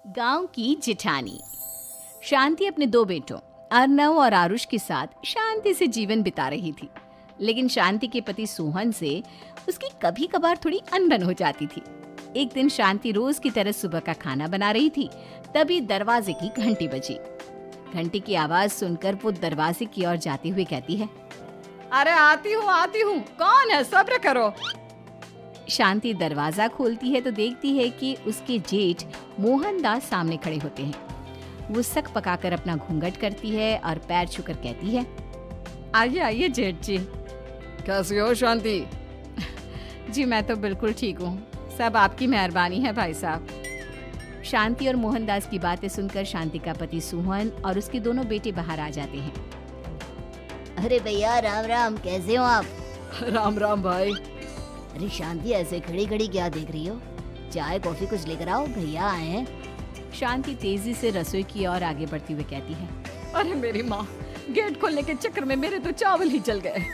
गांव की जिठानी। शांति अपने दो बेटों अर्नव और आरुष के साथ शांति से जीवन बिता रही थी। लेकिन शांति के पति सोहन से उसकी कभी कभार थोड़ी अनबन हो जाती थी। एक दिन शांति रोज की तरह सुबह का खाना बना रही थी, तभी दरवाजे की घंटी बजी। घंटी की आवाज सुनकर वो दरवाजे की ओर जाते हुए कहती है, अरे आती हूँ, कौन है? सब्र करो। शांति दरवाजा खोलती है तो देखती है कि उसके जेठ मोहनदास सामने खड़े होते हैं। वो सक पकाकर अपना घूंघट करती है और पैर छूकर कहती है, आइए आइए जेठ जी। कैसी हो शांति? जी मैं तो बिल्कुल ठीक हूँ, सब आपकी मेहरबानी है भाई साहब। शांति और मोहनदास की बातें सुनकर शांति का पति सोहन और उसके दोनों बेटे बाहर आ जाते हैं। अरे भैया राम राम, कैसे हो आप? राम राम भाई। अरे शांति ऐसे खड़ी खड़ी क्या देख रही हो? चाय कॉफी कुछ लेकर आओ, भैया आए हैं। शांति तेजी से रसोई की ओर आगे बढ़ती हुई कहती है, अरे मेरी माँ, गेट खोलने के चक्कर में मेरे तो चावल ही जल गए।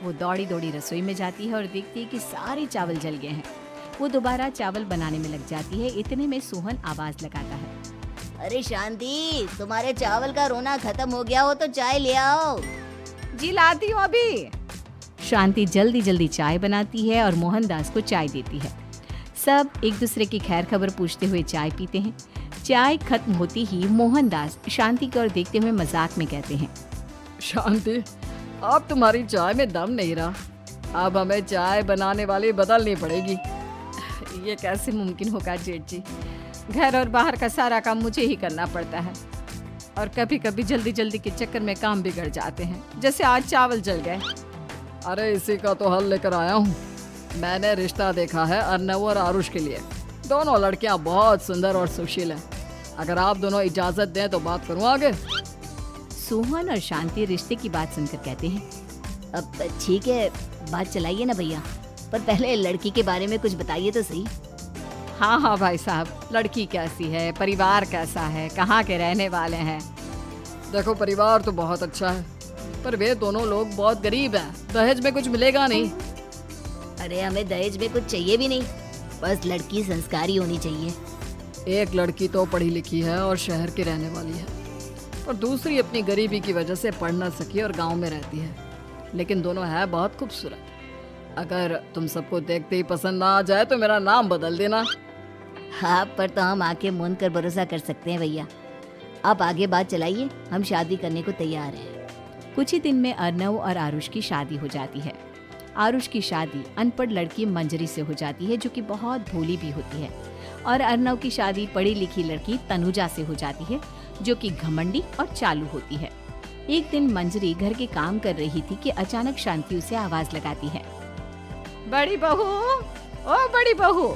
वो दौड़ी दौड़ी रसोई में जाती है और देखती है कि सारे चावल जल गए हैं। वो दोबारा चावल बनाने में लग जाती है। इतने में सोहन आवाज लगाता है, अरे शांति, तुम्हारे चावल का रोना खत्म हो गया हो तो चाय ले आओ। जी लाती हूँ अभी। शांति जल्दी जल्दी चाय बनाती है और मोहनदास को चाय देती है। सब एक दूसरे की खैर खबर पूछते हुए चाय पीते हैं। चाय खत्म होती ही मोहनदास शांति की ओर देखते हुए मजाक में कहते हैं, शांति, अब तुम्हारी चाय में दम नहीं रहा, अब हमें चाय बनाने वाली बदलनी पड़ेगी। ये कैसे मुमकिन होगा जेठ जी? घर और बाहर का सारा काम मुझे ही करना पड़ता है और कभी कभी जल्दी जल्दी के चक्कर में काम बिगड़ जाते हैं, जैसे आज चावल जल गए। अरे इसी का तो हल लेकर आया हूँ। मैंने रिश्ता देखा है अर्नव और आरुष के लिए। दोनों लड़कियाँ बहुत सुंदर और सुशील हैं। अगर आप दोनों इजाजत दें तो बात करूँ आगे। सोहन और शांति रिश्ते की बात सुनकर कहते हैं, अब ठीक है, बात चलाइए ना भैया, पर पहले लड़की के बारे में कुछ बताइए तो सही। हाँ हाँ भाई साहब, लड़की कैसी है, परिवार कैसा है, कहाँ के रहने वाले हैं? देखो परिवार तो बहुत अच्छा है, पर वे दोनों लोग बहुत गरीब हैं। दहेज में कुछ मिलेगा नहीं। अरे हमें दहेज में कुछ चाहिए भी नहीं, बस लड़की संस्कारी होनी चाहिए। एक लड़की तो पढ़ी लिखी है और शहर की रहने वाली है, और दूसरी अपनी गरीबी की वजह से पढ़ न सकी और गांव में रहती है। लेकिन दोनों है बहुत खूबसूरत। अगर तुम सबको देखते ही पसंद ना आ जाए तो मेरा नाम बदल देना। हाँ, पर तो हम आंखें मूंद कर भरोसा कर सकते हैं भैया। आप आगे बात चलाइए, हम शादी करने को तैयार हैं। कुछ ही दिन में अर्नव और आरुष की शादी हो जाती है। आरुष की शादी अनपढ़ लड़की मंजरी से हो जाती है, जो कि बहुत भोली भी होती है, और अर्नव की शादी पढ़ी लिखी लड़की तनुजा से हो जाती है, जो कि घमंडी और चालू होती है। एक दिन मंजरी घर के काम कर रही थी कि अचानक शांति उसे आवाज लगाती है, बड़ी बहू, ओ बड़ी बहू,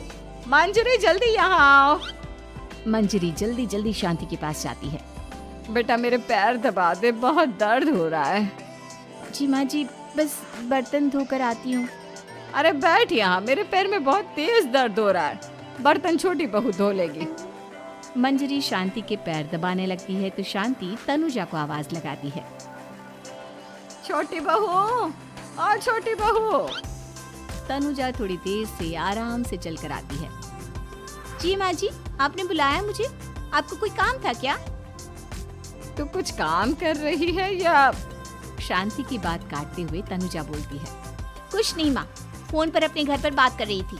मंजरी जल्दी यहाँ आओ। मंजरी जल्दी जल्दी शांति के पास जाती है। बेटा मेरे पैर दबा दे, बहुत दर्द हो रहा है। जी माँ जी, बस बर्तन धोकर आती हूँ। अरे बैठ यहाँ, मेरे पैर में बहुत तेज दर्द हो रहा है, बर्तन छोटी बहू धो लेगी। मंजरी शांति के पैर दबाने लगती है तो शांति तनुजा को आवाज लगाती है, छोटी बहू, और छोटी बहू। तनुजा थोड़ी देर से आराम से चलकर आती है। जी माँ जी, आपने बुलाया मुझे? आपको कोई काम था क्या? तू कुछ काम कर रही है या? शांति की बात काटते हुए तनुजा बोलती है, कुछ नहीं माँ, फोन पर अपने घर पर बात कर रही थी।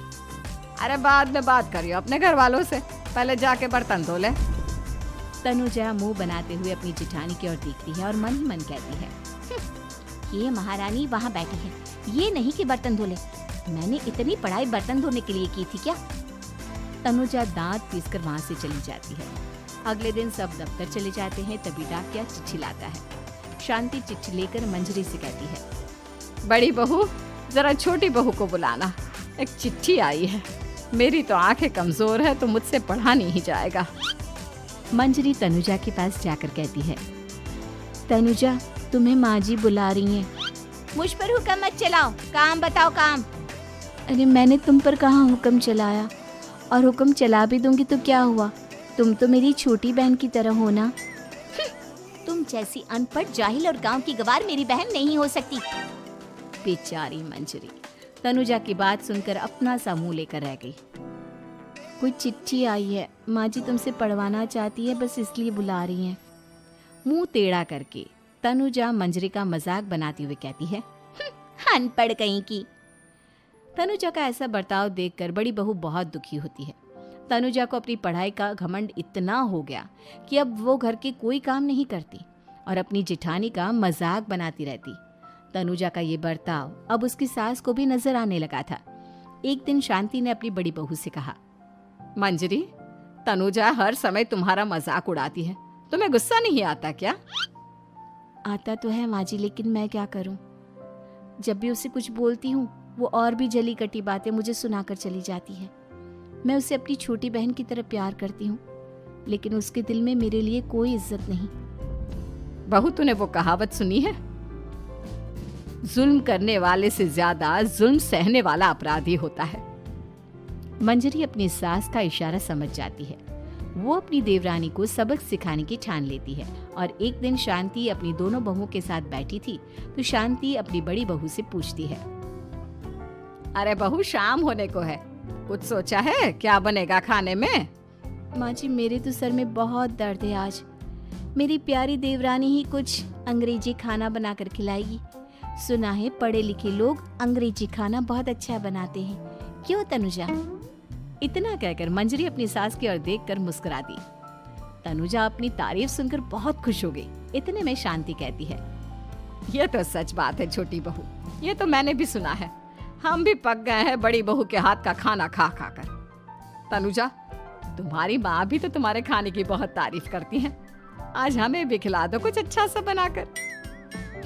अरे बाद में बात करियो अपने घर वालों से, पहले जाके बर्तन धो ले। तनुजा मुंह बनाते हुए अपनी जिठानी की ओर देखती है और मन ही मन कहती है, ये महारानी वहाँ बैठी है, ये नहीं कि बर्तन धो ले। मैंने इतनी पढ़ाई बर्तन धोने के लिए की थी क्या? तनुजा दांत पीसकर वहाँ से चली जाती है। अगले दिन सब दफ्तर चले जाते हैं, तभी डाकिया चिट्ठी लाता है। शांति चिट्ठी लेकर मंजरी से कहती है, बड़ी बहू, जरा छोटी बहू को बुलाना, एक चिट्ठी आई है। मेरी तो आंखें कमजोर है तो मुझसे पढ़ा नहीं जाएगा। मंजरी तनुजा के पास जाकर कहती है, तनुजा, तुम्हें माँ जी बुला रही हैं। मुझ पर हुक्म मत चलाओ, काम बताओ काम। अरे मैंने तुम पर कहाँ हुक्म चलाया, और हुक्म चला भी दूंगी तो क्या हुआ? तुम तो मेरी छोटी बहन की तरह हो ना। तुम जैसी अनपढ़, जाहिल और गांव की गवार मेरी बहन नहीं हो सकती। बेचारी मंजरी तनुजा की बात सुनकर अपना सा मुंह लेकर रह गई। कोई चिट्ठी आई है, माँ जी तुमसे पढ़वाना चाहती है, बस इसलिए बुला रही हैं। मुंह टेढ़ा करके तनुजा मंजरी का मजाक बनाती हुए कहती है, अनपढ़ कहीं की। तनुजा का ऐसा बर्ताव देखकर बड़ी बहू बहुत दुखी होती है। तनुजा को अपनी पढ़ाई का घमंड इतना हो गया कि अब वो घर के कोई काम नहीं करती और अपनी जेठानी का मजाक बनाती रहती। तनुजा का ये बर्ताव अब उसकी सास को भी नजर आने लगा था। एक दिन शांति ने अपनी बड़ी बहू से कहा, मंजरी, तनुजा हर समय तुम्हारा मजाक उड़ाती है, तुम्हें गुस्सा नहीं आता क्या? आता तो है माँ जी, लेकिन मैं क्या करूं? जब भी उसे कुछ बोलती हूँ वो और भी जली कटी बातें मुझे सुनाकर चली जाती है। मैं उसे अपनी छोटी बहन की तरह प्यार करती हूँ, लेकिन उसके दिल में मेरे लिए कोई इज्जत नहीं। बहू, तूने वो कहावत सुनी है, जुल्म करने वाले से ज्यादा जुल्म सहने वाला अपराधी होता है। मंजरी अपनी सास का इशारा समझ जाती है। वो अपनी देवरानी को सबक सिखाने की ठान लेती है और एक दिन शांति अपनी दोनों बहुओं के साथ बैठी थी तो शांति अपनी बड़ी बहू से पूछती है, अरे बहू, शाम होने को है, कुछ सोचा है क्या बनेगा खाने में? माँ जी, मेरे तो सर में बहुत दर्द है आज। मेरी प्यारी देवरानी ही कुछ अंग्रेजी खाना बनाकर खिलाएगी। सुना है पढ़े लिखे लोग अंग्रेजी खाना बहुत अच्छा बनाते हैं, क्यों तनुजा? इतना कहकर मंजरी अपनी सास की ओर देखकर मुस्कुरा दी। तनुजा अपनी तारीफ सुनकर बहुत खुश हो गई। इतने में शांति कहती है, ये तो सच बात है छोटी बहू, ये तो मैंने भी सुना है। हम भी पक गए हैं बड़ी बहू के हाथ का खाना खा खा कर। तनुजा, तुम्हारी माँ भी तो तुम्हारे खाने की बहुत तारीफ करती है, आज हमें भी खिला दो कुछ अच्छा सा बनाकर।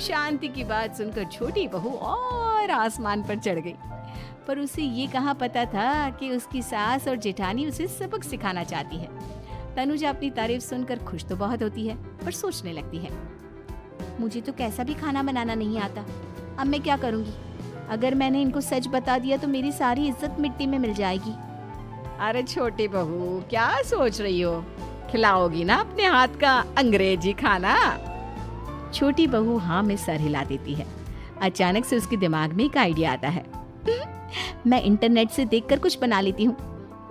शांति की बात सुनकर छोटी बहू और आसमान पर चढ़ गई, पर उसे ये कहाँ पता था कि उसकी सास और जेठानी उसे सबक सिखाना चाहती है। तनुजा अपनी तारीफ सुनकर खुश तो बहुत होती है, पर सोचने लगती है, मुझे तो कैसा भी खाना बनाना नहीं आता, अब मैं क्या करूंगी? अगर मैंने इनको सच बता दिया तो मेरी सारी इज्जत मिट्टी में मिल जाएगी। अरे छोटी बहू, क्या सोच रही हो? खिलाओगी ना अपने हाथ का अंग्रेजी खाना? छोटी बहू हाँ में सर हिला देती है। अचानक से उसके दिमाग में एक आइडिया आता है, मैं इंटरनेट से देखकर कुछ बना लेती हूँ,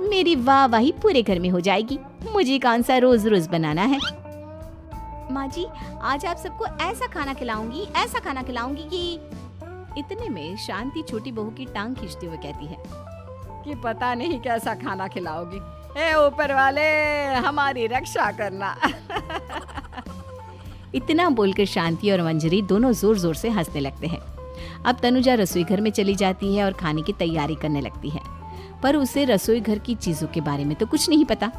मेरी वाहवाही पूरे घर में हो जाएगी। मुझे कौन सा रोज रोज बनाना है। माँ जी, आज आप सबको ऐसा खाना खिलाऊंगी, ऐसा खाना खिलाऊंगी कि। इतने में शांति छोटी बहू की टांग खींचते हुए कहती है कि पता नहीं कैसा खाना खिलाओगी, ए ऊपर वाले हमारी रक्षा करना। इतना बोलकर शांति और मंजरी दोनों जोर जोर से हंसने लगते हैं। अब तनुजा रसोई घर में चली जाती है और खाने की तैयारी करने लगती है, पर उसे रसोई घर की चीजों के बारे में तो कुछ नहीं पता।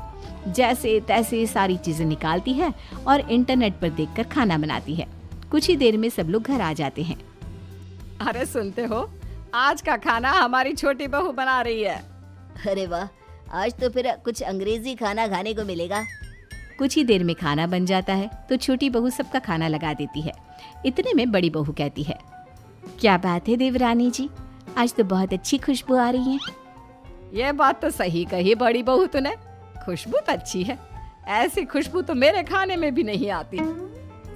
जैसे तैसे सारी चीजें निकालती है और इंटरनेट पर देखकर खाना बनाती है। कुछ ही देर में सब लोग घर आ जाते हैं। अरे सुनते हो, आज का खाना हमारी छोटी बहू बना रही है। अरे वाह, आज तो फिर कुछ अंग्रेजी खाना खाने को मिलेगा। कुछ ही देर में खाना बन जाता है तो छोटी बहू सबका खाना लगा देती है। इतने में बड़ी बहू कहती है, क्या बात है देवरानी जी, आज तो बहुत अच्छी खुशबू आ रही है। ये बात तो सही कही बड़ी बहू तूने, खुशबू तो अच्छी है, ऐसी खुशबू तो मेरे खाने में भी नहीं आती।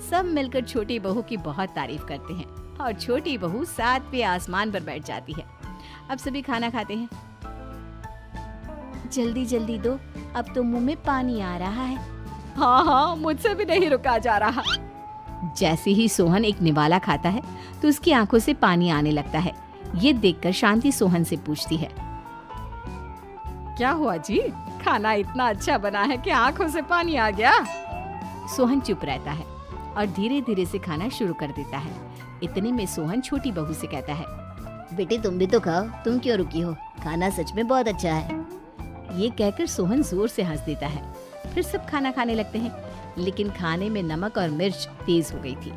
सब मिलकर छोटी बहू की बहुत तारीफ करते हैं और छोटी बहू 7वें आसमान पर बैठ जाती है। अब सभी खाना खाते हैं। जल्दी जल्दी दो, अब तो मुंह में पानी आ रहा है। हाँ हाँ, मुझसे भी नहीं रुका जा रहा। जैसे ही सोहन एक निवाला खाता है तो उसकी आंखों से पानी आने लगता है। ये देखकर शांति सोहन से पूछती है, क्या हुआ जी, खाना इतना अच्छा बना है कि आंखों से पानी आ गया? सोहन चुप रहता है और धीरे धीरे से खाना शुरू कर देता है। इतने में सोहन छोटी बहू से कहता है, बेटी तुम भी तो खाओ, तुम क्यों रुकी हो, खाना सच में बहुत अच्छा है। ये कहकर सोहन जोर से हंस देता है। फिर सब खाना खाने लगते हैं, लेकिन खाने में नमक और मिर्च तेज हो गई थी।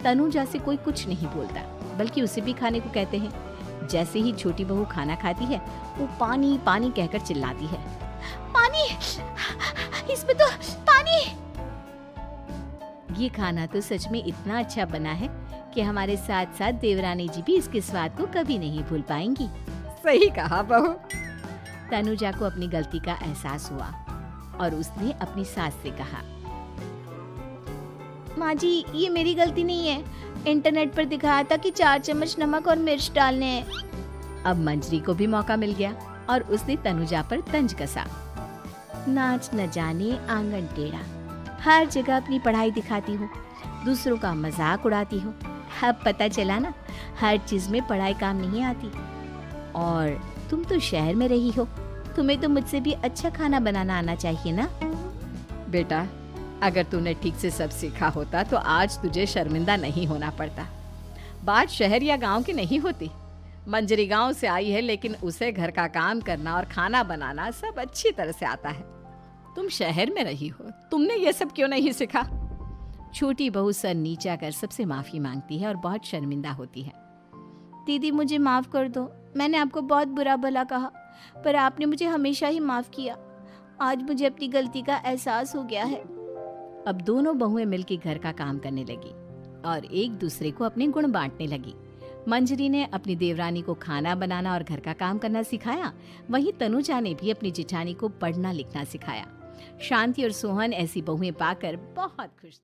तनुजा से कोई कुछ नहीं बोलता, बल्कि उसे भी खाने को कहते हैं। जैसे ही छोटी बहू खाना खाती है वो पानी पानी कहकर चिल्लाती है, पानी, इसमें तो पानी। ये खाना तो सच में इतना अच्छा बना है कि हमारे साथ साथ देवरानी जी भी इसके स्वाद को कभी नहीं भूल पाएंगी। सही कहा बहू। तनुजा को अपनी गलती का एहसास हुआ और उसने अपनी सास से कहा, माँ जी ये मेरी गलती नहीं है, इंटरनेट पर दिखाया था कि 4 चम्मच नमक और मिर्च डालने हैं। अब मंजरी को भी मौका मिल गया और उसने तनुजा पर तंज कसा। नाच न जाने आंगन टेढ़ा, हर जगह अपनी पढ़ाई दिखाती हो, दूसरों का मजाक उड़ाती हो। अब पता चला ना, हर चीज में पढ़ाई काम नहीं आती। और तुम तो शहर में रही हो, तुम्हें तो मुझसे भी अच्छा खाना बनाना आना चाहिए ना। बेटा, अगर तूने ठीक से सब सीखा होता तो आज तुझे शर्मिंदा नहीं होना पड़ता। बात शहर या गांव की नहीं होती। मंजरी गांव से आई है, लेकिन उसे घर का काम करना और खाना बनाना सब अच्छी तरह से आता है। तुम शहर में रही हो, तुमने ये सब क्यों नहीं सीखा? छोटी बहू सर नीचा कर सबसे माफी मांगती है और बहुत शर्मिंदा होती है। दीदी मुझे माफ कर दो, मैंने आपको बहुत बुरा भला कहा, पर आपने मुझे हमेशा ही माफ किया। आज मुझे अपनी गलती का एहसास हो गया है। अब दोनों बहुएं मिलकर घर का काम करने लगी और एक दूसरे को अपने गुण बांटने लगी। मंजरी ने अपनी देवरानी को खाना बनाना और घर का काम करना सिखाया, वहीं तनुजा ने भी अपनी जिठानी को पढ़ना लिखना सिखाया। शांति और सोहन ऐसी बहुएं पाकर बहुत खुश थे।